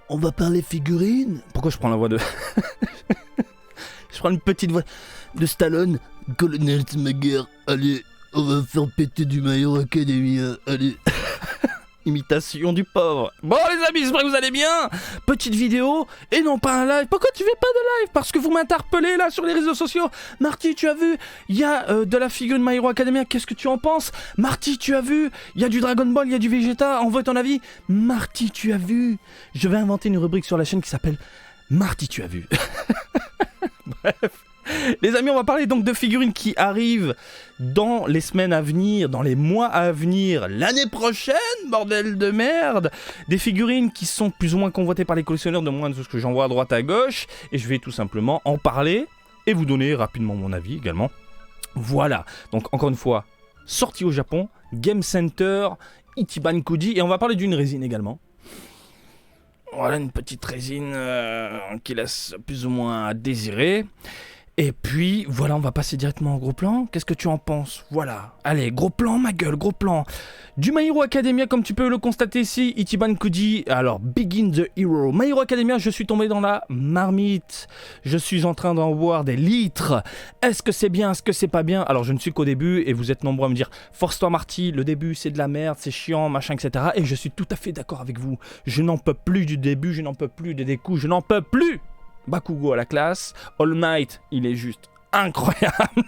on va parler figurines. Pourquoi je prends la voix de... Je prends une petite voix de Stallone. Colonel Smager, allez, on va faire péter du My Hero Academia, allez. Imitation du pauvre. Bon les amis, j'espère que vous allez bien. Petite vidéo, et non pas un live. Pourquoi tu fais pas de live? Parce que vous m'interpellez là sur les réseaux sociaux. Marty, tu as vu, il y a de la figurine My Hero Academia, qu'est-ce que tu en penses? Marty, tu as vu, il y a du Dragon Ball, il y a du Vegeta, envoie ton avis. Marty, tu as vu. Je vais inventer une rubrique sur la chaîne qui s'appelle Marty, tu as vu. Bref. Les amis, on va parler donc de figurines qui arrivent dans les semaines à venir, dans les mois à venir, l'année prochaine, bordel de merde. Des figurines qui sont plus ou moins convoitées par les collectionneurs, de moins de ce que j'en vois à droite à gauche. Et je vais tout simplement en parler et vous donner rapidement mon avis également. Voilà, donc encore une fois, sorti au Japon, Game Center, Ichiban Koji, et on va parler d'une résine également. Voilà, une petite résine qui laisse plus ou moins à désirer. Et puis, voilà, on va passer directement au gros plan. Qu'est-ce que tu en penses? Voilà. Allez, gros plan, ma gueule, gros plan. Du My Hero Academia, comme tu peux le constater ici, Ichiban Koji. Alors, Begin the Hero. My Hero Academia, je suis tombé dans la marmite. Je suis en train d'en boire des litres. Est-ce que c'est bien? Est-ce que c'est pas bien? Alors, je ne suis qu'au début et vous êtes nombreux à me dire « Force-toi, Marty, le début, c'est de la merde, c'est chiant, machin, etc. » Et je suis tout à fait d'accord avec vous. Je n'en peux plus du début, je n'en peux plus des découps, je n'en peux plus. Bakugo à la classe, All Might, il est juste incroyable.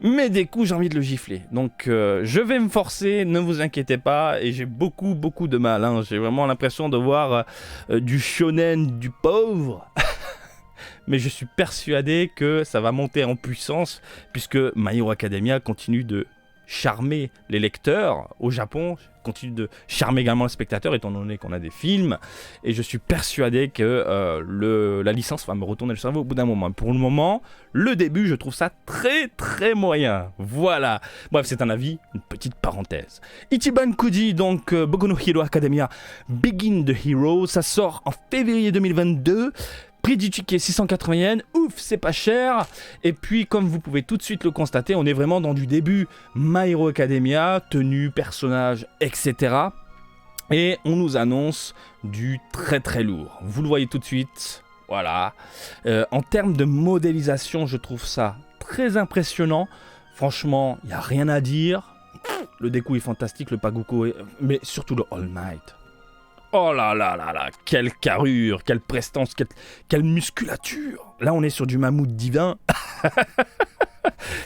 Mais des coups, j'ai envie de le gifler. Donc, je vais me forcer, ne vous inquiétez pas. Et j'ai beaucoup de mal. Hein. J'ai vraiment l'impression de voir du shonen du pauvre. Mais je suis persuadé que ça va monter en puissance, puisque My Hero Academia continue de charmer les lecteurs au Japon, continue de charmer également les spectateurs étant donné qu'on a des films, et je suis persuadé que la licence va me retourner le cerveau au bout d'un moment. Pour le moment, le début, je trouve ça très moyen. Voilà. Bref, c'est un avis, une petite parenthèse. Ichiban Koji, donc Boku no Hero Academia Begin the Hero, ça sort en février 2022. Prix du ticket 680 yens, ouf, c'est pas cher. Et puis, comme vous pouvez tout de suite le constater, on est vraiment dans du début My Hero Academia, tenue, personnages, etc. Et on nous annonce du très lourd. Vous le voyez tout de suite, voilà. En termes de modélisation, je trouve ça très impressionnant. Franchement, il n'y a rien à dire. Le découp est fantastique, le Paguko, mais surtout le All Might. Oh là là là là, quelle carrure, quelle prestance, quelle musculature. Là, on est sur du mammouth divin.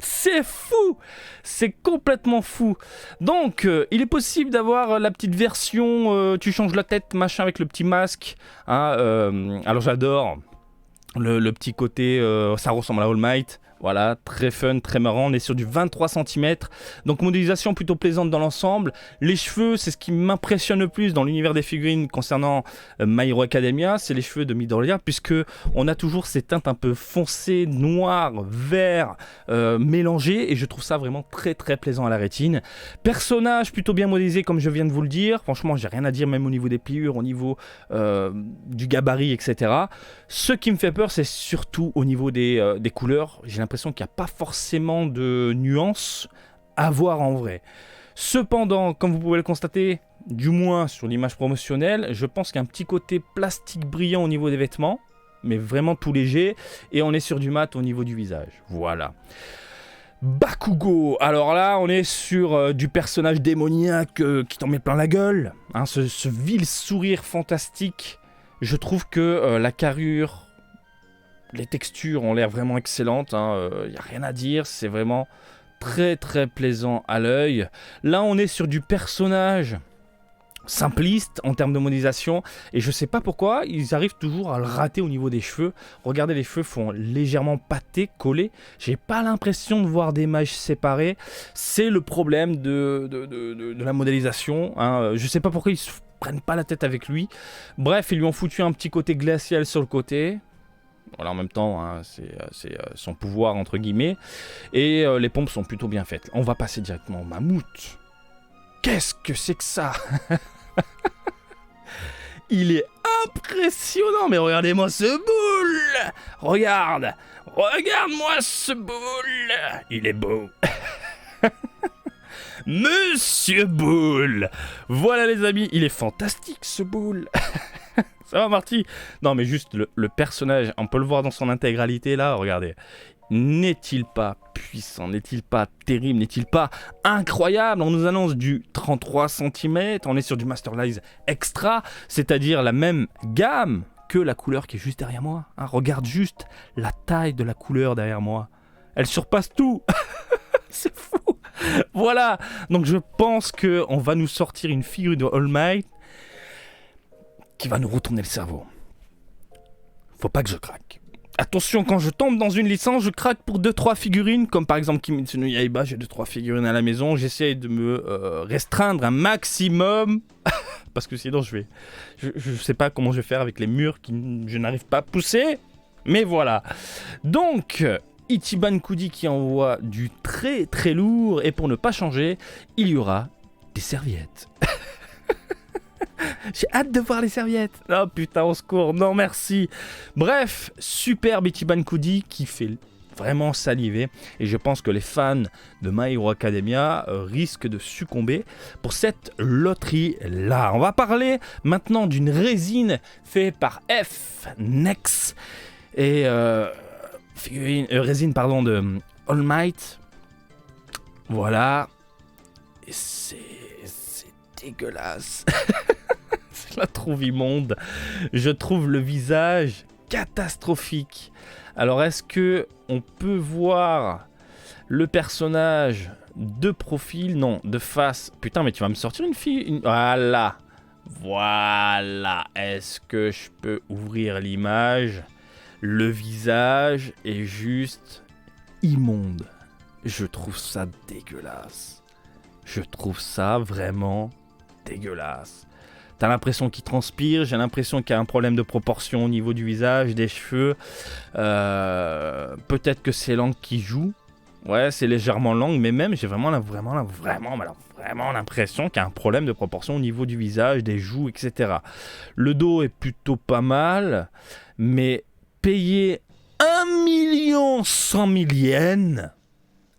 C'est fou, c'est complètement fou. Donc, il est possible d'avoir la petite version, tu changes la tête, machin, avec le petit masque. Hein, alors, j'adore le petit côté, ça ressemble à All Might. Voilà, très fun, très marrant, on est sur du 23 cm, donc modélisation plutôt plaisante dans l'ensemble. Les cheveux, c'est ce qui m'impressionne le plus dans l'univers des figurines concernant My Hero Academia, c'est les cheveux de Midoriya, puisque on a toujours ces teintes un peu foncées, noires, vert, mélangées, et je trouve ça vraiment très plaisant à la rétine. Personnage plutôt bien modélisé, comme je viens de vous le dire, franchement j'ai rien à dire, même au niveau des pliures, au niveau du gabarit, etc. Ce qui me fait peur, c'est surtout au niveau des couleurs. J'ai l'impression qu'il n'y a pas forcément de nuances à voir en vrai. Cependant, comme vous pouvez le constater, du moins sur l'image promotionnelle, je pense qu'il y a un petit côté plastique brillant au niveau des vêtements, mais vraiment tout léger, et on est sur du mat au niveau du visage. Voilà. Bakugo, alors là on est sur du personnage démoniaque qui t'en met plein la gueule, hein, ce vil sourire fantastique. Je trouve que la carrure, les textures ont l'air vraiment excellentes, hein, y a rien à dire, c'est vraiment très plaisant à l'œil. Là on est sur du personnage simpliste en termes de modélisation, et je sais pas pourquoi ils arrivent toujours à le rater au niveau des cheveux. Regardez, les cheveux font légèrement pâtés, collés, j'ai pas l'impression de voir des mailles séparées. C'est le problème de la modélisation, hein. Je sais pas pourquoi ils se prennent pas la tête avec lui. Bref, ils lui ont foutu un petit côté glacial sur le côté. Voilà, en même temps, hein, c'est son pouvoir entre guillemets. Et les pompes sont plutôt bien faites. On va passer directement au mammouth. Qu'est-ce que c'est que ça? Il est impressionnant, mais regardez-moi ce boule. Regarde-moi ce boule. Il est beau. Monsieur Boule. Voilà les amis, il est fantastique ce boule. Ça va Marty? Non mais juste le personnage, on peut le voir dans son intégralité là, regardez. N'est-il pas puissant? N'est-il pas terrible? N'est-il pas incroyable? On nous annonce du 33 cm, on est sur du Masterlize Extra, c'est-à-dire la même gamme que la couleur qui est juste derrière moi. Hein, regarde juste la taille de la couleur derrière moi. Elle surpasse tout. C'est fou. Voilà, donc je pense qu'on va nous sortir une figurine de All Might qui va nous retourner le cerveau. Faut pas que je craque. Attention, quand je tombe dans une licence, je craque pour 2-3 figurines, comme par exemple Kimetsu no Yaiba, j'ai 2-3 figurines à la maison, j'essaie de me restreindre un maximum, parce que sinon je sais pas comment je vais faire avec les murs que je n'arrive pas à pousser, mais voilà. Donc, Ichiban Kudi qui envoie du très très lourd, et pour ne pas changer, il y aura des serviettes. J'ai hâte de voir les serviettes. Oh putain, au secours, non merci. Bref, superbe Ichiban Kudi qui fait vraiment saliver. Et je pense que les fans de My Hero Academia risquent de succomber pour cette loterie-là. On va parler maintenant d'une résine faite par F-Nex. Et résine de All Might. Voilà. Et c'est dégueulasse. Je la trouve immonde. Je trouve le visage catastrophique. Alors est-ce que on peut voir le personnage de profil? Non, de face. Putain, mais tu vas me sortir une fille. Voilà. Est-ce que je peux ouvrir l'image? Le visage est juste immonde. Je trouve ça dégueulasse. Je trouve ça vraiment dégueulasse. T'as l'impression qu'il transpire, j'ai l'impression qu'il y a un problème de proportion au niveau du visage, des cheveux. Peut-être que c'est l'angle qui joue. Ouais, c'est légèrement l'angle, mais même j'ai vraiment l'impression qu'il y a un problème de proportion au niveau du visage, des joues, etc. Le dos est plutôt pas mal, mais payer 1 100 000 yens,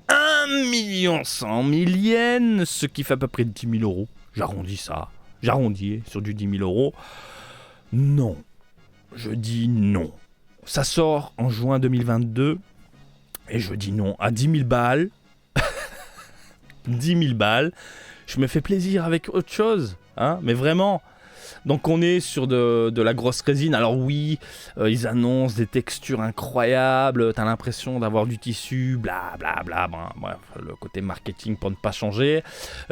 1 100 000 yens, ce qui fait à peu près 10 000 euros. J'arrondis sur du 10 000 euros. Non. Je dis non. Ça sort en juin 2022. Et je dis non à 10 000 balles. 10 000 balles. Je me fais plaisir avec autre chose. Hein, mais vraiment. Donc on est sur de la grosse résine. Alors oui, ils annoncent des textures incroyables. T'as l'impression d'avoir du tissu, blablabla. Bref, le côté marketing pour ne pas changer.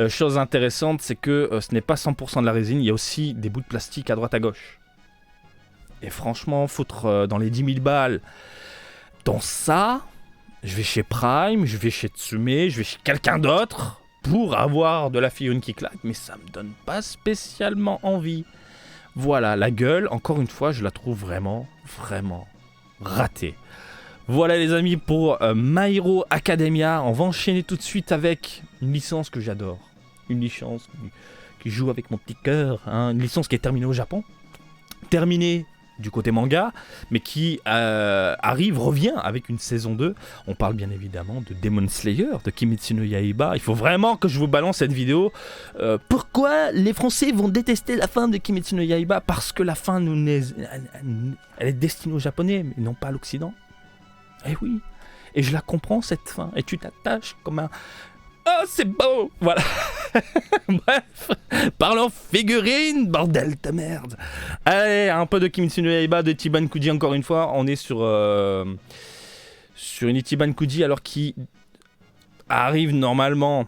Chose intéressante, c'est que ce n'est pas 100% de la résine. Il y a aussi des bouts de plastique à droite à gauche. Et franchement, foutre dans les 10 000 balles dans ça, je vais chez Prime, je vais chez Tsume, je vais chez quelqu'un d'autre pour avoir de la figurine qui claque, mais ça me donne pas spécialement envie. Voilà, la gueule, encore une fois, je la trouve vraiment ratée. Voilà les amis pour My Hero Academia. On va enchaîner tout de suite avec une licence que j'adore. Une licence qui joue avec mon petit cœur. Hein. Une licence qui est terminée au Japon. Terminée du côté manga, mais qui revient avec une saison 2. On parle bien évidemment de Demon Slayer, de Kimetsu no Yaiba. Il faut vraiment que je vous balance cette vidéo. Pourquoi les Français vont détester la fin de Kimetsu no Yaiba? Parce que la fin, elle est destinée aux Japonais, mais non pas à l'Occident. Eh oui, et je la comprends cette fin, et tu t'attaches comme un... Oh, c'est beau. Voilà. Bref, parlons figurines, bordel de merde. Allez, un peu de Kimetsu no Yaiba, de Ichiban Kudi encore une fois. On est sur une Ichiban Kudi alors qui arrive normalement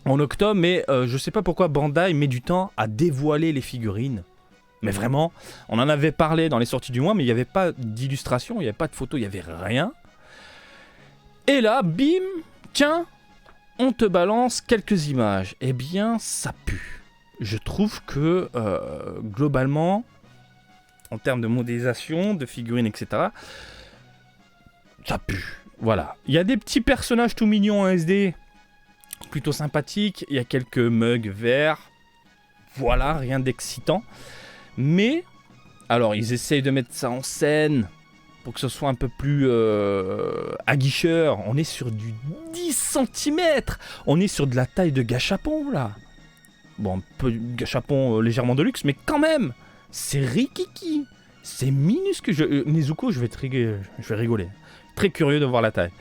en octobre, mais je sais pas pourquoi Bandai met du temps à dévoiler les figurines. Mais vraiment, on en avait parlé dans les sorties du mois, mais il n'y avait pas d'illustration, il n'y avait pas de photo, il n'y avait rien. Et là, bim, tiens, on te balance quelques images. Eh bien, ça pue. Je trouve que, globalement, en termes de modélisation, de figurines, etc., ça pue. Voilà. Il y a des petits personnages tout mignons en SD, plutôt sympathiques. Il y a quelques mugs verts. Voilà, rien d'excitant. Mais, alors, ils essayent de mettre ça en scène pour que ce soit un peu plus aguicheur. On est sur du 10 cm. On est sur de la taille de gâchapon, là. Bon, un peu gâchapon légèrement de luxe, mais quand même, c'est rikiki. C'est minuscule. Nezuko, je vais rigoler. Très curieux de voir la taille.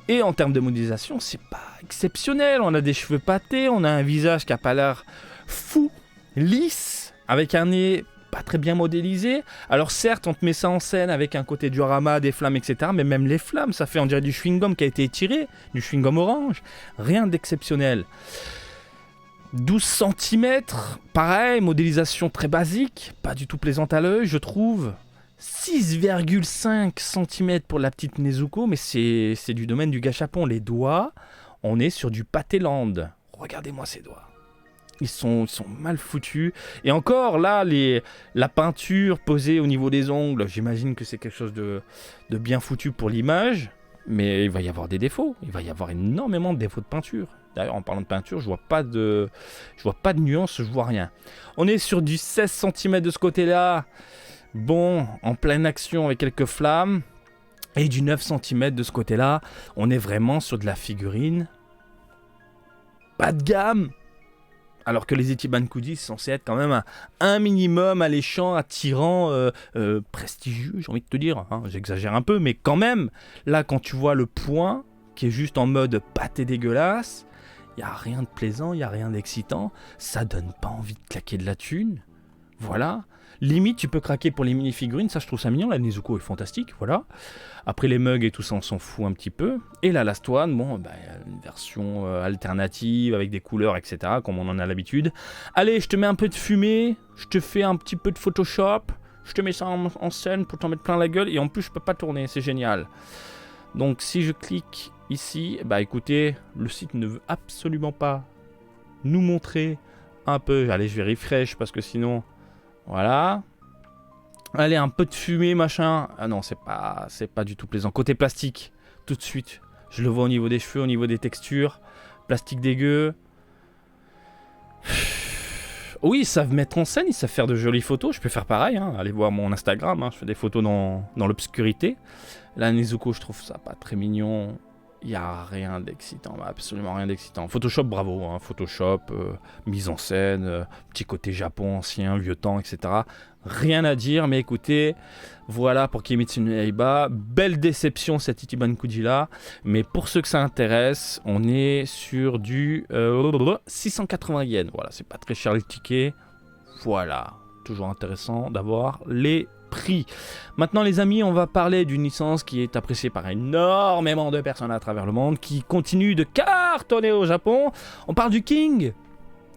Et en termes de modélisation, c'est pas exceptionnel. On a des cheveux pâtés, on a un visage qui a pas l'air fou, lisse, avec un nez pas très bien modélisé. Alors certes, on te met ça en scène avec un côté diorama, des flammes, etc. Mais même les flammes, ça fait on dirait du chewing-gum qui a été étiré, du chewing-gum orange. Rien d'exceptionnel. 12 cm, pareil, modélisation très basique, pas du tout plaisante à l'œil, je trouve. 6,5 cm pour la petite Nezuko, mais c'est du domaine du gâchapon. Les doigts, on est sur du Pateland. Regardez-moi ces doigts. Ils sont mal foutus. Et encore, là, la peinture posée au niveau des ongles, j'imagine que c'est quelque chose de bien foutu pour l'image. Mais il va y avoir des défauts. Il va y avoir énormément de défauts de peinture. D'ailleurs, en parlant de peinture, je vois pas de nuances, je vois rien. On est sur du 16 cm de ce côté-là. Bon, en pleine action avec quelques flammes. Et du 9 cm de ce côté-là. On est vraiment sur de la figurine. Pas de gamme. Alors que les Ichiban Kuji sont censés être quand même un minimum alléchant, attirant, prestigieux, j'ai envie de te dire. Hein, j'exagère un peu, mais quand même, là, quand tu vois le point, qui est juste en mode pâté dégueulasse, il n'y a rien de plaisant, il n'y a rien d'excitant, ça donne pas envie de claquer de la thune. Voilà. Limite, tu peux craquer pour les mini-figurines, ça je trouve ça mignon, la Nezuko est fantastique, voilà. Après les mugs et tout ça, on s'en fout un petit peu. Et la Last One, bon, une version alternative avec des couleurs, etc., comme on en a l'habitude. Allez, je te mets un peu de fumée, je te fais un petit peu de Photoshop, je te mets ça en scène pour t'en mettre plein la gueule, et en plus je peux pas tourner, c'est génial. Donc si je clique ici, écoutez, le site ne veut absolument pas nous montrer un peu. Allez, je vais refresh parce que sinon... Voilà. Allez, un peu de fumée, machin. Ah non, c'est pas du tout plaisant. Côté plastique, tout de suite. Je le vois au niveau des cheveux, au niveau des textures. Plastique dégueu. Oui, ils savent mettre en scène, ils savent faire de jolies photos. Je peux faire pareil, hein. Allez voir mon Instagram, hein. Je fais des photos dans l'obscurité. Là, Nezuko, je trouve ça pas très mignon. Il n'y a rien d'excitant, absolument rien d'excitant. Photoshop, bravo, hein. Photoshop, mise en scène, petit côté Japon ancien, vieux temps, etc. Rien à dire, mais écoutez, voilà pour Kimetsu no Yaiba. Belle déception cette Ichiban Kuji là, mais pour ceux que ça intéresse, on est sur du 680 yens. Voilà, c'est pas très cher les tickets. Voilà, toujours intéressant d'avoir les prix. Maintenant les amis, on va parler d'une licence qui est appréciée par énormément de personnes à travers le monde, qui continue de cartonner au Japon. On parle du King.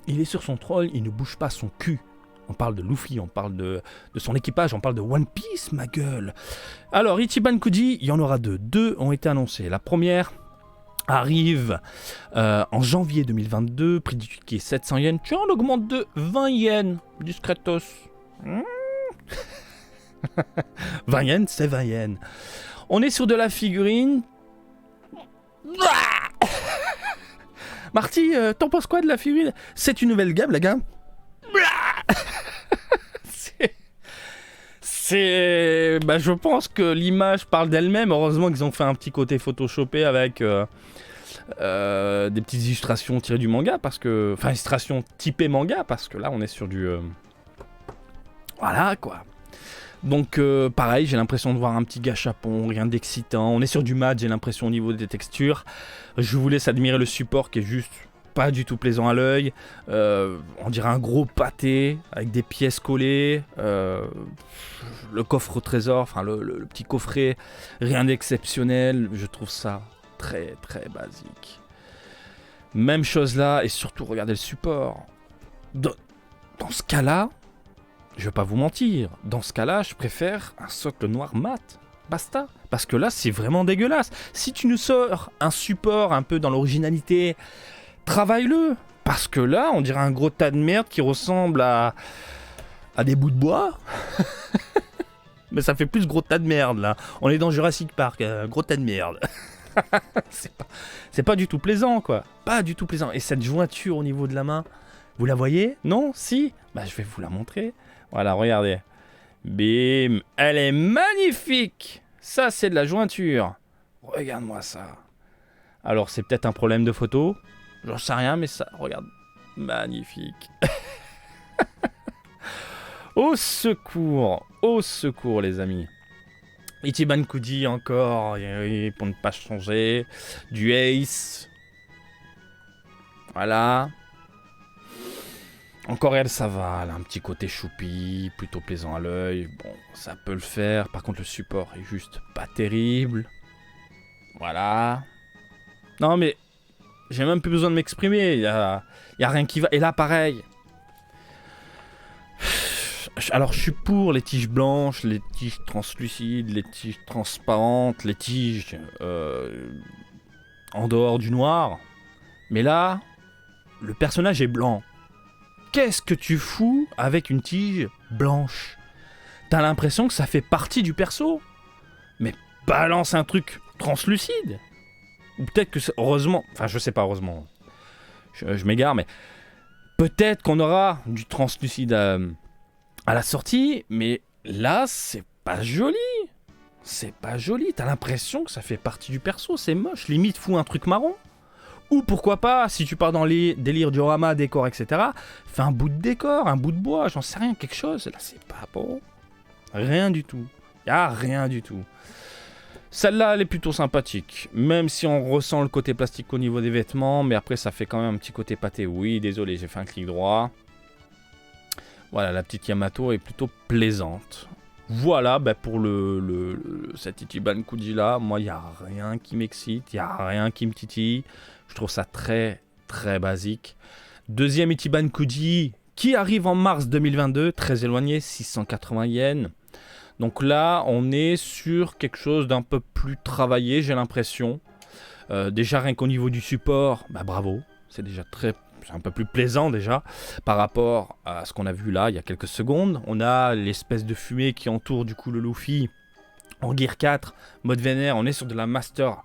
Il est sur son troll, il ne bouge pas son cul. On parle de Luffy, on parle de son équipage, on parle de One Piece, ma gueule. Alors Ichiban Kuji, il y en aura deux. Deux ont été annoncés. La première arrive en janvier 2022, prix du ticket est 700 yens. Tiens, on augmente de 20 yens, discretos. 20 yens, c'est 20 yens. On est sur de la figurine. Marty, t'en penses quoi de la figurine? C'est une nouvelle gamme, la gamme. Je pense que l'image parle d'elle-même. Heureusement qu'ils ont fait un petit côté photoshopé avec des petites illustrations tirées du manga, parce que, enfin, illustrations typées manga, parce que là, on est sur du, voilà quoi. Donc pareil, j'ai l'impression de voir un petit gâchapon, rien d'excitant. On est sur du mat, j'ai l'impression au niveau des textures. Je vous laisse admirer le support qui est juste pas du tout plaisant à l'œil. On dirait un gros pâté avec des pièces collées. Le coffre au trésor, enfin le petit coffret, rien d'exceptionnel. Je trouve ça très très basique. Même chose là, et surtout regardez le support. Dans ce cas-là, je vais pas vous mentir, dans ce cas-là, je préfère un socle noir mat. Basta. Parce que là, c'est vraiment dégueulasse. Si tu nous sors un support un peu dans l'originalité, travaille-le. Parce que là, on dirait un gros tas de merde qui ressemble à des bouts de bois. Mais ça fait plus gros tas de merde, là. On est dans Jurassic Park, gros tas de merde. c'est pas du tout plaisant, quoi. Pas du tout plaisant. Et cette jointure au niveau de la main, vous la voyez? Non? Si? Je vais vous la montrer. Voilà, regardez. Bim. Elle est magnifique. Ça, c'est de la jointure. Regarde-moi ça. Alors, c'est peut-être un problème de photo. J'en sais rien, mais ça, regarde. Magnifique. Au secours les amis. Ichiban Kuji encore, pour ne pas changer. Du Ace. Voilà. Encore elle, ça va, elle a un petit côté choupi, plutôt plaisant à l'œil. Bon, ça peut le faire. Par contre, le support est juste pas terrible. Voilà. Non, mais j'ai même plus besoin de m'exprimer. Il y a rien qui va. Et là, pareil. Alors, je suis pour les tiges blanches, les tiges translucides, les tiges transparentes, les tiges en dehors du noir. Mais là, le personnage est blanc. Qu'est-ce que tu fous avec une tige blanche? T'as l'impression que ça fait partie du perso. Mais balance un truc translucide. Ou peut-être que heureusement, enfin je sais pas, heureusement, je m'égare, mais peut-être qu'on aura du translucide à la sortie, mais là c'est pas joli. C'est pas joli, t'as l'impression que ça fait partie du perso, c'est moche, limite fous un truc marron. Ou pourquoi pas, si tu pars dans les délires diorama, décor, etc., fais un bout de décor, un bout de bois, j'en sais rien, quelque chose. Là, c'est pas bon. Rien du tout. Y'a rien du tout. Celle-là, elle est plutôt sympathique. Même si on ressent le côté plastique au niveau des vêtements, mais après, ça fait quand même un petit côté pâté. Oui, désolé, j'ai fait un clic droit. Voilà, la petite Yamato est plutôt plaisante. Voilà, bah pour cet Ichiban Kuji là, moi, il n'y a rien qui m'excite, il n'y a rien qui me titille. Je trouve ça très, très basique. Deuxième Ichiban Kuji qui arrive en mars 2022, très éloigné, 680 yens. Donc là, on est sur quelque chose d'un peu plus travaillé, j'ai l'impression. Déjà, rien qu'au niveau du support, bah bravo, c'est déjà c'est un peu plus plaisant déjà par rapport à ce qu'on a vu là il y a quelques secondes. On a l'espèce de fumée qui entoure du coup le Luffy en Gear 4, mode vénère. On est sur de la Master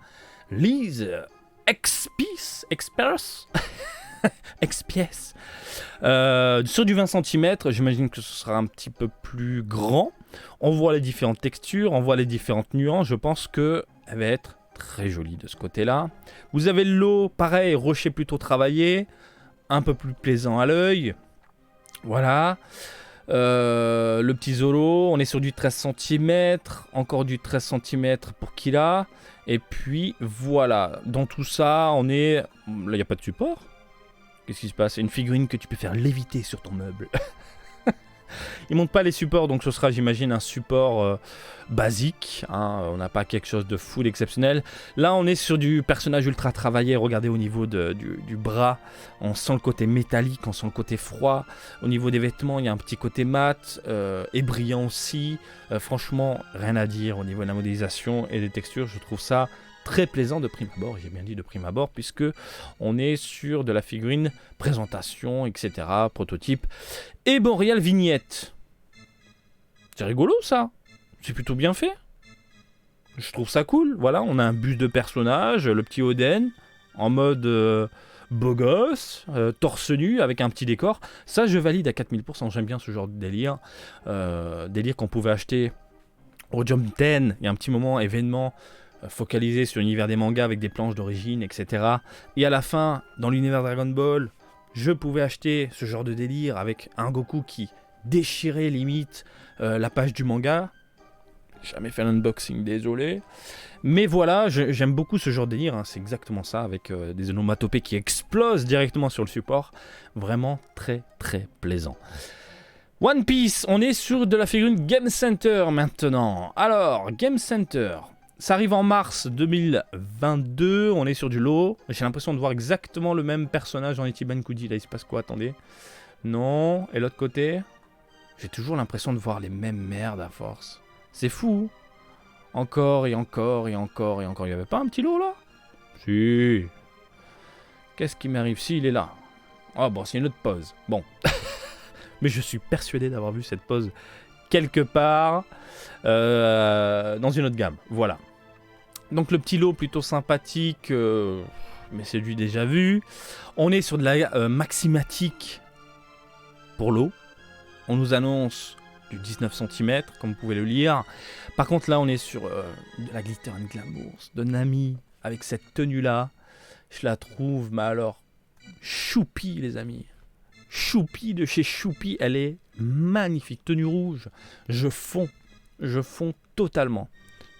Lease XPS XPS sur du 20 cm. J'imagine que ce sera un petit peu plus grand. On voit les différentes textures, on voit les différentes nuances. Je pense qu'elle va être très jolie de ce côté-là. Vous avez le lot, pareil, rocher plutôt travaillé, un peu plus plaisant à l'œil. Voilà. Le petit Zoro, on est sur du 13 cm, encore du 13 cm pour Killa. Et puis voilà, dans tout ça, on est... Là, il n'y a pas de support. Qu'est-ce qui se passe? C'est une figurine que tu peux faire léviter sur ton meuble. Ils montent pas les supports, donc ce sera, j'imagine, un support basique. Hein, on n'a pas quelque chose de full exceptionnel. Là, on est sur du personnage ultra travaillé. Regardez au niveau du bras, on sent le côté métallique, on sent le côté froid. Au niveau des vêtements, il y a un petit côté mat et brillant aussi. Franchement, rien à dire au niveau de la modélisation et des textures. Je trouve ça très plaisant de prime abord, j'ai bien dit de prime abord, puisque on est sur de la figurine, présentation, etc., prototype, et Boreal vignette. C'est rigolo ça, c'est plutôt bien fait. Je trouve ça cool, voilà, on a un buste de personnage, le petit Oden, en mode beau gosse, torse nu, avec un petit décor. Ça, je valide à 4000%, j'aime bien ce genre de délire. Délire qu'on pouvait acheter au Jump 10, il y a un petit moment, événement, focalisé sur l'univers des mangas avec des planches d'origine, etc. Et à la fin, dans l'univers Dragon Ball, je pouvais acheter ce genre de délire avec un Goku qui déchirait limite la page du manga. Jamais fait l'unboxing, désolé. Mais voilà, j'aime beaucoup ce genre de délire, hein. C'est exactement ça, avec des onomatopées qui explosent directement sur le support. Vraiment très très plaisant. One Piece, on est sur de la figurine Game Center maintenant. Alors, Game Center... Ça arrive en mars 2022, on est sur du lot. J'ai l'impression de voir exactement le même personnage dans Ichiban Kuji. Là, il se passe quoi? Attendez. Non. Et l'autre côté? J'ai toujours l'impression de voir les mêmes merdes à force. C'est fou. Encore et encore et encore et encore. Il n'y avait pas un petit lot là? Si. Qu'est-ce qui m'arrive? Si, il est là. Oh bon, c'est une autre pause. Bon. Mais je suis persuadé d'avoir vu cette pause quelque part dans une autre gamme. Voilà. Donc le petit lot plutôt sympathique, mais c'est du déjà vu. On est sur de la maximatique pour l'eau. On nous annonce du 19 cm, comme vous pouvez le lire. Par contre là on est sur de la Glitter and Glamour, de Nami, avec cette tenue là. Je la trouve, mais alors, choupi les amis. Choupi de chez Choupi, elle est magnifique. Tenue rouge, je fonds totalement.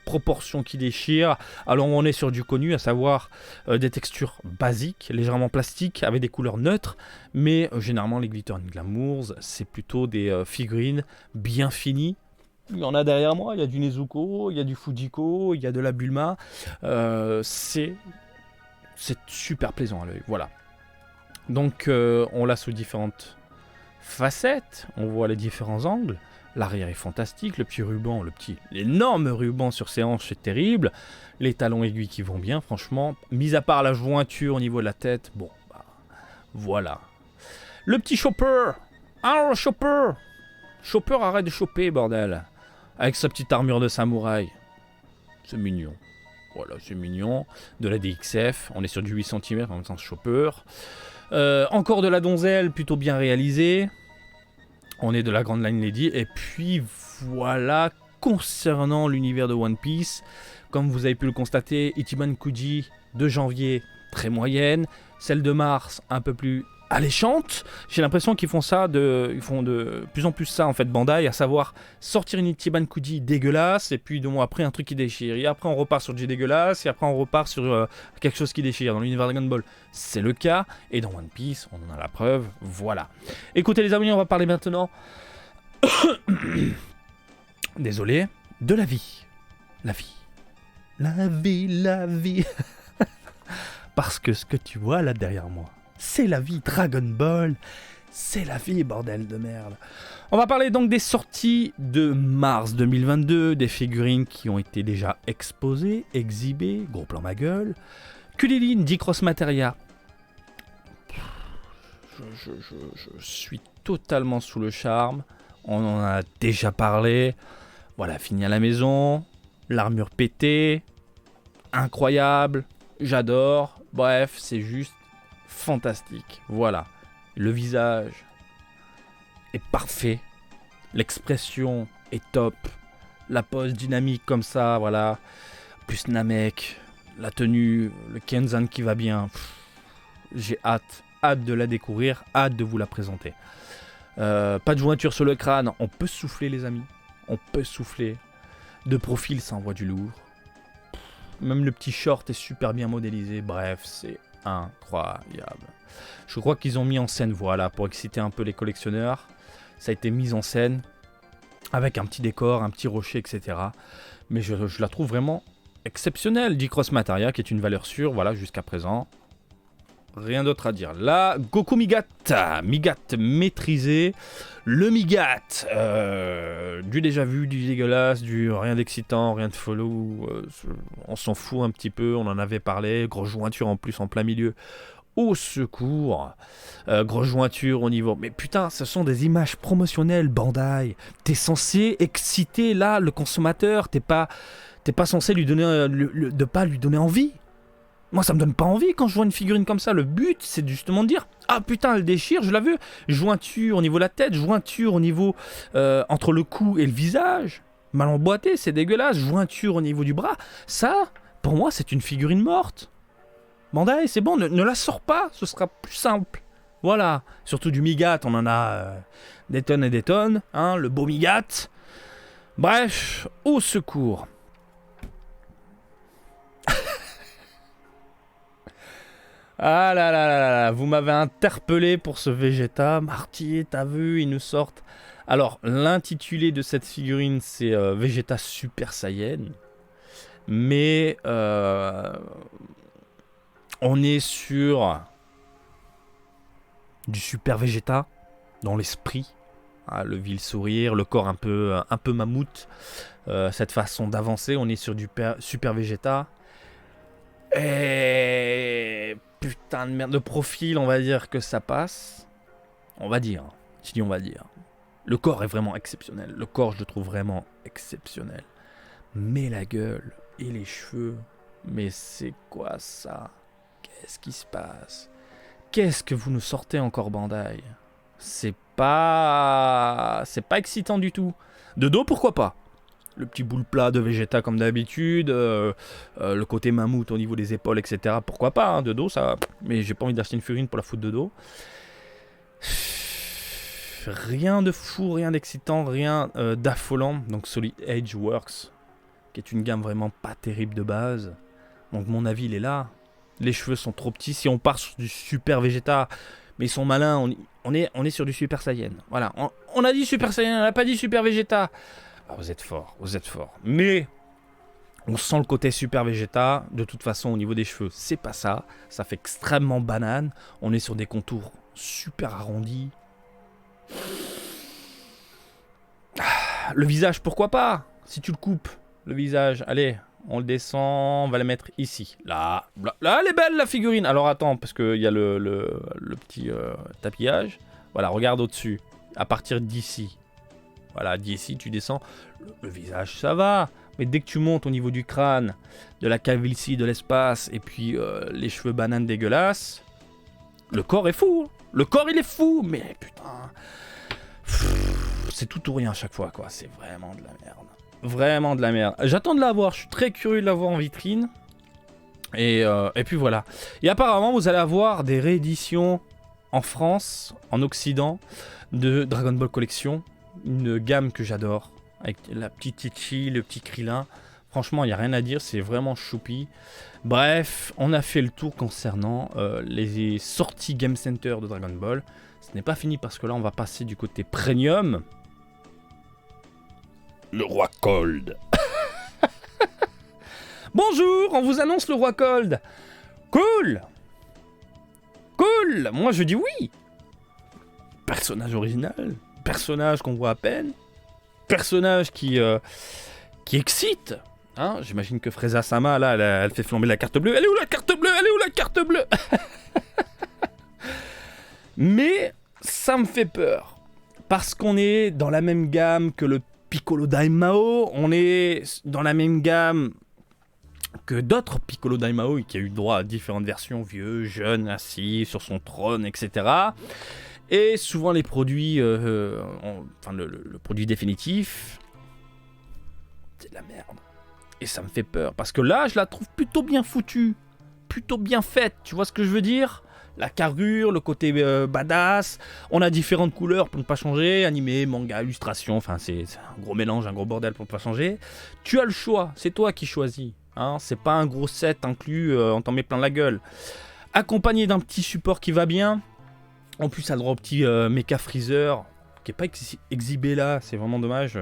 Proportion qui déchire. Alors on est sur du connu, à savoir des textures basiques, légèrement plastiques, avec des couleurs neutres, mais généralement les Glitter & Glamours, c'est plutôt des figurines bien finies. Il y en a derrière moi, il y a du Nezuko, il y a du Fujiko, il y a de la Bulma. C'est super plaisant à l'œil, voilà. Donc on l'a sous différentes facettes, on voit les différents angles. L'arrière est fantastique, le petit ruban, l'énorme ruban sur ses hanches, c'est terrible. Les talons aiguilles qui vont bien, franchement. Mis à part la jointure au niveau de la tête, bon, bah, voilà. Le petit Chopper. Ah, le Chopper. Chopper, arrête de choper, bordel. Avec sa petite armure de samouraï. C'est mignon. Voilà, c'est mignon. De la DXF, on est sur du 8 cm en même temps Chopper. Encore de la donzelle, plutôt bien réalisée. On est de la Grand Line Lady. Et puis voilà, concernant l'univers de One Piece, comme vous avez pu le constater, Ichiban Kuji de janvier, très moyenne. Celle de mars, un peu plus alléchante. J'ai l'impression qu'ils font de plus en plus ça en fait, Bandai, à savoir sortir une Ichiban Kuji dégueulasse, et puis 2 mois après un truc qui déchire. Et après on repart sur du dégueulasse, et après on repart sur quelque chose qui déchire. Dans l'univers Dragon Ball, c'est le cas, et dans One Piece, on en a la preuve, voilà. Écoutez les amis, on va parler maintenant, désolé, de la vie. La vie. La vie, la vie. Parce que ce que tu vois là derrière moi, c'est la vie Dragon Ball, c'est la vie, bordel de merde. On va parler donc des sorties de mars 2022, des figurines qui ont été déjà exposées, exhibées, gros plan ma gueule. Kulilin, D-Cross Materia. Je suis totalement sous le charme, on en a déjà parlé. Voilà, fini à la maison, l'armure pétée, incroyable, j'adore, bref, c'est juste fantastique, voilà. Le visage est parfait, l'expression est top, la pose dynamique comme ça, voilà. Plus Namek, la tenue, le Kenzan qui va bien. J'ai hâte de la découvrir, hâte de vous la présenter. Pas de jointure sur le crâne, on peut souffler les amis, on peut souffler. De profil, ça envoie du lourd. Même le petit short est super bien modélisé, bref, c'est incroyable. Je crois qu'ils ont mis en scène, voilà, pour exciter un peu les collectionneurs. Ça a été mis en scène avec un petit décor, un petit rocher, etc. Mais je la trouve vraiment exceptionnelle. D-Cross Materia, qui est une valeur sûre, voilà, jusqu'à présent. Rien d'autre à dire. Là, Goku Migat maîtrisé. Le Migat, du déjà vu, du dégueulasse, du rien d'excitant, rien de follow. On s'en fout un petit peu, on en avait parlé. Grosse jointure en plus en plein milieu. Au secours. Grosse jointure au niveau. Mais putain, ce sont des images promotionnelles, Bandai. T'es censé exciter là le consommateur. T'es pas censé lui donner, de pas lui donner envie. Moi, ça me donne pas envie quand je vois une figurine comme ça. Le but, c'est justement de dire « Ah putain, elle déchire, je l'ai vu !» Jointure au niveau de la tête, jointure au niveau entre le cou et le visage. Mal emboîté, c'est dégueulasse. Jointure au niveau du bras. Ça, pour moi, c'est une figurine morte. Bandai, c'est bon, ne la sors pas, ce sera plus simple. Voilà. Surtout du Migat, on en a des tonnes et des tonnes. Hein, le beau Migat. Bref, au secours. Ah là là là là, vous m'avez interpellé pour ce Vegeta. Marty, t'as vu, ils nous sortent. Alors, l'intitulé de cette figurine, c'est Vegeta Super Saiyan. Mais on est sur du Super Vegeta dans l'esprit. Ah, le vil sourire, le corps un peu mammouth. Cette façon d'avancer, on est sur du Super Vegeta. Et putain de merde, de profil, on va dire que ça passe. On va dire. Je dis on va dire. Le corps est vraiment exceptionnel. Le corps, je le trouve vraiment exceptionnel. Mais la gueule et les cheveux, mais c'est quoi ça? Qu'est-ce qui se passe? Qu'est-ce que vous nous sortez encore, Bandai? C'est pas excitant du tout. De dos, pourquoi pas? Le petit boule plat de Vegeta comme d'habitude, le côté mammouth au niveau des épaules, etc. Pourquoi pas, hein, de dos, ça. Mais j'ai pas envie d'acheter une figurine pour la foutre de dos. rien de fou, rien d'excitant, rien d'affolant. Donc Solid Edge Works, qui est une gamme vraiment pas terrible de base. Donc mon avis, il est là. Les cheveux sont trop petits. Si on part sur du Super Vegeta, mais ils sont malins, on est sur du Super Saiyan. Voilà, on a dit Super Saiyan, on n'a pas dit Super Vegeta. Ah, vous êtes fort, vous êtes fort. Mais on sent le côté Super Vegeta. De toute façon, au niveau des cheveux, c'est pas ça. Ça fait extrêmement banane. On est sur des contours super arrondis. Le visage, pourquoi pas? Si tu le coupes, le visage, allez, on le descend, on va le mettre ici. Là, elle est belle la figurine. Alors attends, parce qu'il y a le petit tapillage. Voilà, regarde au-dessus. À partir d'ici. Voilà, d'ici, tu descends. Le visage, ça va. Mais dès que tu montes au niveau du crâne, de la calvitie, de l'espace, et puis les cheveux bananes dégueulasses, le corps est fou. Le corps, il est fou. Mais putain, c'est tout ou rien à chaque fois, quoi. C'est vraiment de la merde. Vraiment de la merde. J'attends de la voir. Je suis très curieux de la voir en vitrine. Et puis voilà. Et apparemment, vous allez avoir des rééditions en France, en Occident, de Dragon Ball Collection. Une gamme que j'adore. Avec la petite Itchy, le petit Krillin. Franchement, il n'y a rien à dire. C'est vraiment choupi. Bref, on a fait le tour concernant les sorties Game Center de Dragon Ball. Ce n'est pas fini parce que là, on va passer du côté premium. Le roi Cold. Bonjour, on vous annonce le roi Cold. Cool. Cool. Moi, je dis oui. Personnage original. Personnage qu'on voit à peine. Personnage qui excite. Hein, j'imagine que Frieza-sama, là, elle fait flamber la carte bleue. Elle est où la carte bleue? Elle est où la carte bleue? Mais ça me fait peur. Parce qu'on est dans la même gamme que le Piccolo Daimao. On est dans la même gamme que d'autres Piccolo Daimao qui a eu droit à différentes versions, vieux, jeune, assis sur son trône, etc. Et souvent les produits, le produit définitif, c'est de la merde. Et ça me fait peur, parce que là, je la trouve plutôt bien foutue, plutôt bien faite, tu vois ce que je veux dire? La carrure, le côté badass, on a différentes couleurs pour ne pas changer, animé, manga, illustration, enfin c'est un gros mélange, un gros bordel pour ne pas changer. Tu as le choix, c'est toi qui choisis, hein, c'est pas un gros set inclus, on t'en met plein la gueule. Accompagné d'un petit support qui va bien. En plus, ça a le droit au petit Mecha Freezer, qui n'est pas exhibé là, c'est vraiment dommage,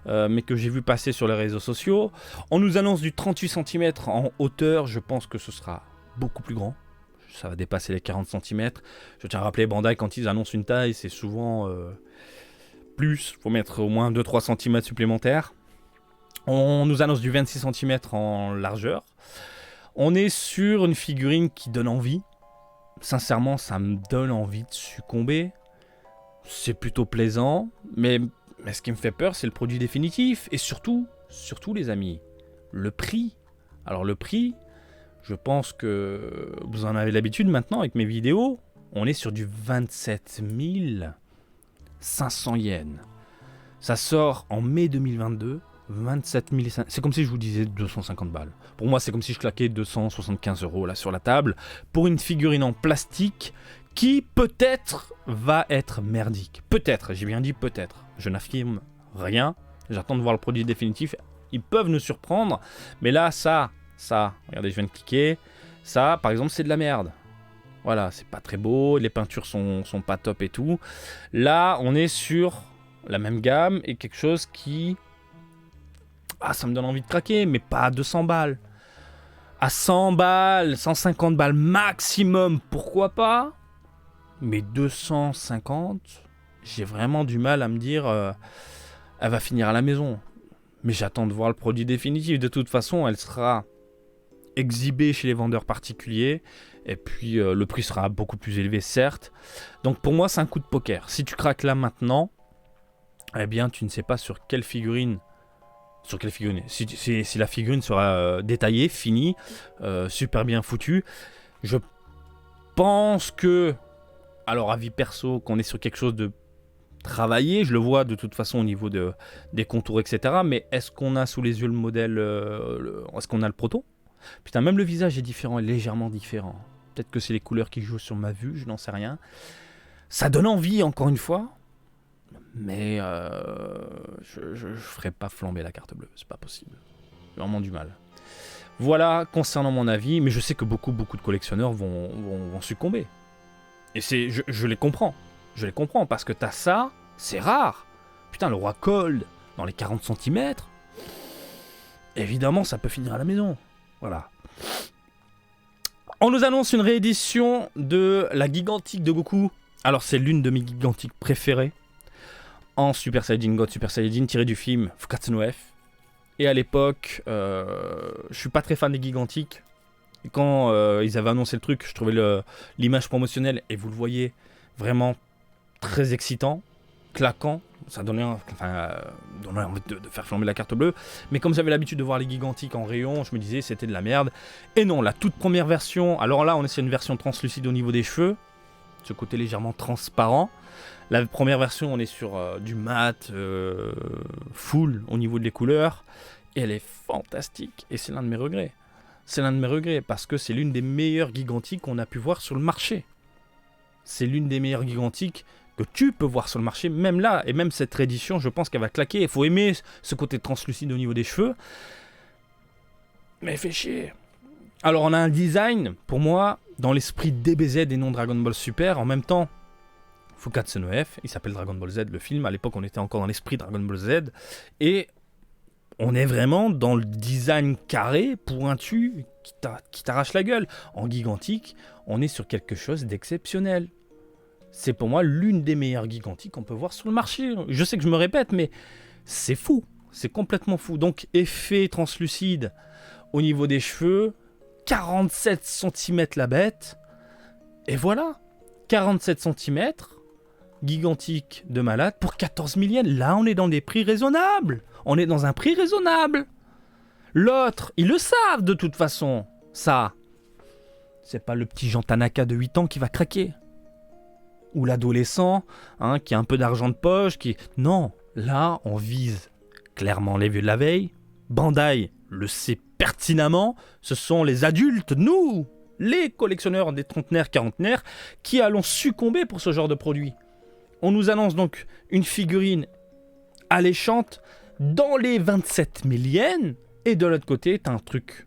mais que j'ai vu passer sur les réseaux sociaux. On nous annonce du 38 cm en hauteur, je pense que ce sera beaucoup plus grand. Ça va dépasser les 40 cm. Je tiens à rappeler, Bandai, quand ils annoncent une taille, c'est souvent plus. Il faut mettre au moins 2-3 cm supplémentaires. On nous annonce du 26 cm en largeur. On est sur une figurine qui donne envie. Sincèrement, ça me donne envie de succomber. C'est plutôt plaisant, mais ce qui me fait peur, c'est le produit définitif. Et surtout, les amis, le prix. Alors le prix, je pense que vous en avez l'habitude maintenant avec mes vidéos. On est sur du 27 500 yens. Ça sort en mai 2022. 27 500. C'est comme si je vous disais 250 balles. Pour moi, c'est comme si je claquais 275 € là sur la table pour une figurine en plastique qui peut-être va être merdique. Peut-être, j'ai bien dit peut-être. Je n'affirme rien. J'attends de voir le produit définitif. Ils peuvent nous surprendre. Mais là, ça, regardez, je viens de cliquer. Ça, par exemple, c'est de la merde. Voilà, c'est pas très beau. Les peintures sont pas top et tout. Là, on est sur la même gamme et quelque chose qui... Ah, ça me donne envie de craquer, mais pas à 200 balles. À 100 balles, 150 balles maximum, pourquoi pas? Mais 250, j'ai vraiment du mal à me dire, elle va finir à la maison. Mais j'attends de voir le produit définitif. De toute façon, elle sera exhibée chez les vendeurs particuliers. Et puis, le prix sera beaucoup plus élevé, certes. Donc, pour moi, c'est un coup de poker. Si tu craques là maintenant, eh bien, tu ne sais pas sur quelle figurine... Si la figurine sera détaillée, finie, super bien foutue. Je pense que, alors avis perso, qu'on est sur quelque chose de travaillé. Je le vois de toute façon au niveau des contours, etc. Mais est-ce qu'on a sous les yeux le modèle, est-ce qu'on a le proto? Putain, même le visage est différent, légèrement différent. Peut-être que c'est les couleurs qui jouent sur ma vue, je n'en sais rien. Ça donne envie, encore une fois. Mais je ferai pas flamber la carte bleue, c'est pas possible. J'ai vraiment du mal. Voilà concernant mon avis, mais je sais que beaucoup de collectionneurs vont succomber. Et je les comprends. Je les comprends, parce que t'as ça, c'est rare. Putain, le roi Cold, dans les 40 cm, évidemment, ça peut finir à la maison. Voilà. On nous annonce une réédition de la Gigantique de Goku. Alors, c'est l'une de mes Gigantiques préférées. En Super Saiyajin God, Super Saiyajin, tiré du film Fukatsu no F. Et à l'époque, je suis pas très fan des Gigantiques. Et quand ils avaient annoncé le truc, je trouvais l'image promotionnelle, et vous le voyez, vraiment très excitant, claquant. Ça donnait envie de faire flamber la carte bleue. Mais comme j'avais l'habitude de voir les Gigantiques en rayon, je me disais c'était de la merde. Et non, la toute première version, alors là on est sur une version translucide au niveau des cheveux, ce côté légèrement transparent. La première version, on est sur du mat, full au niveau des couleurs. Et elle est fantastique. Et c'est l'un de mes regrets. C'est l'un de mes regrets parce que c'est l'une des meilleures Gigantiques qu'on a pu voir sur le marché. C'est l'une des meilleures Gigantiques que tu peux voir sur le marché, même là, et même cette réédition, je pense qu'elle va claquer. Il faut aimer ce côté translucide au niveau des cheveux. Mais fait chier. Alors on a un design, pour moi, dans l'esprit DBZ et non Dragon Ball Super. En même temps, Fukatsu no F, il s'appelle Dragon Ball Z, le film. À l'époque, on était encore dans l'esprit Dragon Ball Z. Et on est vraiment dans le design carré, pointu, qui t'arrache la gueule. En Gigantique, on est sur quelque chose d'exceptionnel. C'est pour moi l'une des meilleures Gigantiques qu'on peut voir sur le marché. Je sais que je me répète, mais c'est fou. C'est complètement fou. Donc, effet translucide au niveau des cheveux. 47 cm la bête. Et voilà. 47 cm. Gigantique de malade pour 14 000 yens. Là, on est dans des prix raisonnables. On est dans un prix raisonnable. L'autre, ils le savent de toute façon. Ça, c'est pas le petit Jean Tanaka de 8 ans qui va craquer. Ou l'adolescent, qui a un peu d'argent de poche, qui... Non, là, on vise clairement les vieux de la veille. Bandai le sait pertinemment. Ce sont les adultes, nous, les collectionneurs des trentenaires, quarantenaires, qui allons succomber pour ce genre de produit. On nous annonce donc une figurine alléchante dans les 27 000 yens. Et de l'autre côté, t'as un truc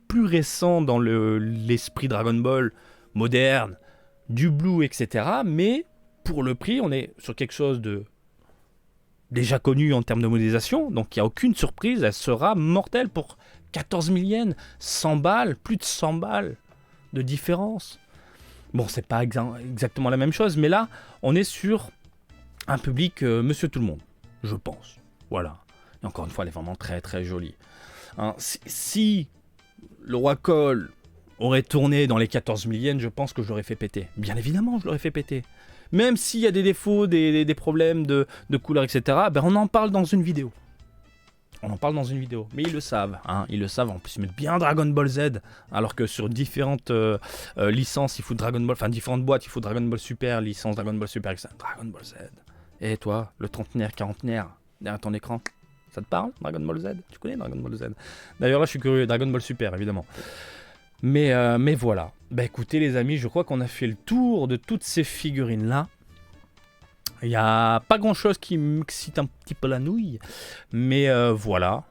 plus récent dans l'esprit Dragon Ball, moderne, du blue, etc. Mais pour le prix, on est sur quelque chose de déjà connu en termes de modélisation. Donc il n'y a aucune surprise, elle sera mortelle pour 14 000 yens. 100 balles, plus de 100 balles de différence. Bon, c'est pas exactement la même chose, mais là, on est sur un public Monsieur Tout-le-Monde, je pense. Voilà. Et encore une fois, elle est vraiment très très jolie. Si le roi Cole aurait tourné dans les 14 000 yens, je pense que je l'aurais fait péter. Bien évidemment, je l'aurais fait péter. Même s'il y a des défauts, des problèmes de couleur, etc., ben on en parle dans une vidéo. On en parle dans une vidéo. Mais ils le savent. Ils le savent. En plus, ils mettent bien Dragon Ball Z. Alors que sur différentes licences, il faut Dragon Ball... Enfin, différentes boîtes, il faut Dragon Ball Super, licence Dragon Ball Super, etc. Dragon Ball Z. Et toi, le trentenaire, quarantenaire, derrière ton écran, ça te parle, Dragon Ball Z? Tu connais Dragon Ball Z? D'ailleurs, là, je suis curieux. Dragon Ball Super, évidemment. Mais voilà. Bah écoutez les amis, je crois qu'on a fait le tour de toutes ces figurines-là. Il n'y a pas grand-chose qui m'excite un petit peu la nouille. Mais voilà.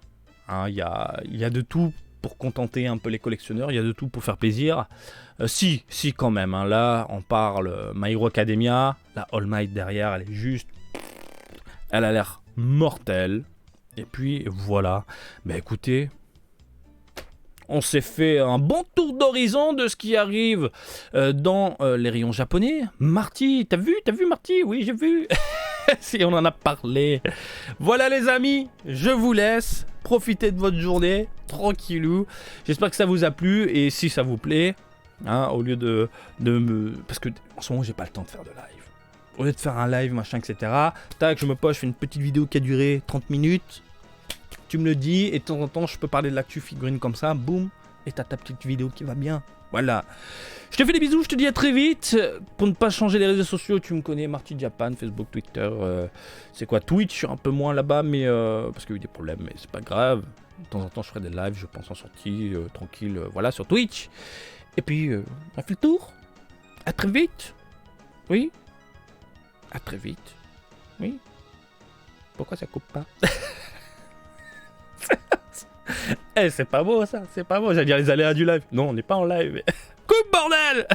Il y a de tout pour contenter un peu les collectionneurs. Il y a de tout pour faire plaisir. Si quand même. Là, on parle My Hero Academia. La All Might derrière, elle est juste... Elle a l'air mortelle. Et puis voilà. Bah écoutez... On s'est fait un bon tour d'horizon de ce qui arrive dans les rayons japonais. Marty, t'as vu Marty? Oui, j'ai vu. Si on en a parlé. Voilà les amis, je vous laisse. Profitez de votre journée, tranquillou. J'espère que ça vous a plu. Et si ça vous plaît, au lieu de me... Parce que en ce moment, j'ai pas le temps de faire de live. Au lieu de faire un live, machin, etc. Tac, je me poche, je fais une petite vidéo qui a duré 30 minutes. Tu me le dis, et de temps en temps, je peux parler de l'actu figurine comme ça, boum, et t'as ta petite vidéo qui va bien. Voilà. Je te fais des bisous, je te dis à très vite. Pour ne pas changer les réseaux sociaux, tu me connais, Marty Japan, Facebook, Twitter, c'est quoi, Twitch, je suis un peu moins là-bas, mais parce qu'il y a eu des problèmes, mais c'est pas grave. De temps en temps, je ferai des lives, je pense en sortie, tranquille, voilà, sur Twitch. Et puis, on a fait le tour. À très vite. Oui. À très vite. Oui. Pourquoi ça coupe pas? Eh, c'est pas beau ça, c'est pas beau. J'allais dire les aléas du live. Non, on n'est pas en live. Coupe, bordel!